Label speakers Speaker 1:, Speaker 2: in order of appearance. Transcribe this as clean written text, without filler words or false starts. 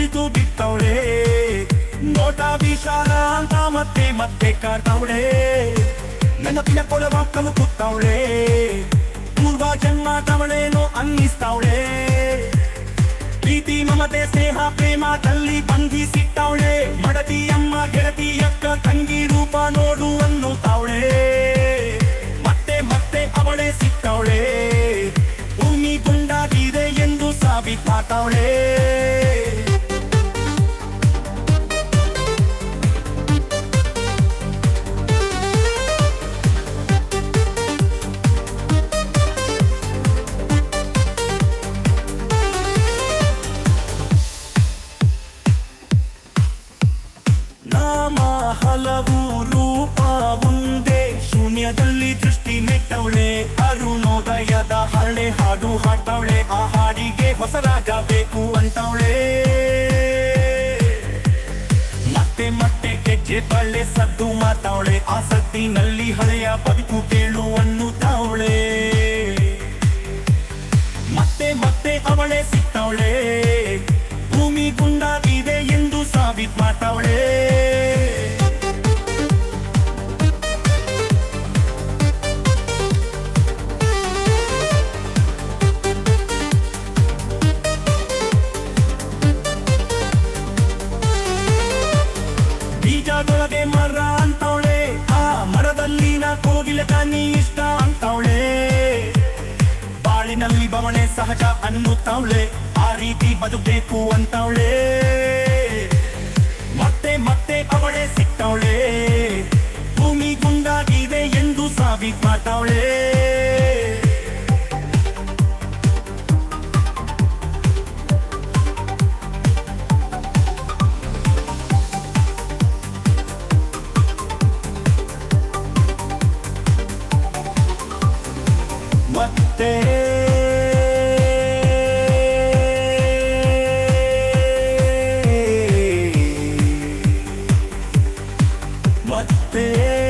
Speaker 1: ಕುಯ್ದು ಬಿಟ್ಟವಳೆ. ನೋಟ ವಿಚಾರ ಅಂತ ಮತ್ತೆ ಮತ್ತೆ ಕಾಡ್ತಾವಳೆ. ನೆನಪಿನ ಕೊಳವ ಕಲುಕುತ್ತವಳೆ. ಪೂರ್ವ ಜನ್ಮ ತವಳೇನೋ ಅನ್ನಿಸ್ತಾವಳೆ. ಪ್ರೀತಿ ಮಮತೆ ಸ್ನೇಹ ಪ್ರೇಮದಲ್ಲಿ ಬಂಧಿಸಿಟ್ಟವಳೆ. ಮಡದಿ ಅಮ್ಮ ಗೆಳತಿ ಅಕ್ಕ ತಂಗಿ ರೂಪ ನೋಡು ಅನ್ನುತ್ತಾವಳೆ. ಮತ್ತೆ ಮತ್ತೆ ಅವಳೆ ಸಿಕ್ಕವಳೆ. ಭೂಮಿ ಗುಂಡಾಗಿದೆ ಎಂದು ಸಾಬೀತಾತವಳೆ. ನಾಮ ಹಲವು ರೂಪ ಒಂದೇ. ಶೂನ್ಯದಲ್ಲಿ ದೃಷ್ಟಿ ನೆಟ್ಟವಳೆ. ಅರುಣೋದಯದ ಹಳೆ ಹಾಡು ಹಾಡ್ತವಳೆ. ಆ ಹಾಡಿಗೆ ಹೊಸ ರಾಗ ಬೇಕು ಅಂತವಳೆ. ಮತ್ತೆ ಮತ್ತೆ ಗೆಜ್ಜೆ ಬಳ್ಳೆ ಸದ್ದು ಮಾತಾವಳೆ. ಆ ಸದ್ದಿನಲ್ಲಿ ಹಳೆಯ ಬದುಕು ಕೇಳು ಅನ್ನುತ್ತಾವಳೆ. ಮತ್ತೆ ಮತ್ತೆ ಅವಳೆ ಸಿಗ್ತಾವಳೆ. ಭೂಮಿ ಗುಂಡಾಗಿದೆ ಎಂದು ಸಾಬೀತು ಮಾಡ್ತಾವಳೆ. ಬೀಜದೊಳಗೆ ಮರ ಅಂತವಳೆ. ಆ ಮರದಲ್ಲಿನ ಕೋಗಿಲೆ ತಾನಿ ಇಷ್ಟ ಅಂತವಳೆ. ಬಾಳಿನಲ್ಲಿ ಬವಣೆ ಸಹಜ ಅನ್ನುತ್ತಾವಳೆ. ಆ ರೀತಿ ಬದುಕಬೇಕು ಅಂತವಳೆ. ಮತ್ತೆ ಮತ್ತೆ ಅವಳೆ ಸಿಕ್ತವಳೆ. ಭೂಮಿ ಗುಂಡಾಗಿದೆ ಎಂದು ಸಾಬೀತು ಮಾಡ್ತಾವಳೆ. ಮತ್ತೆ ಮತ್ತೆ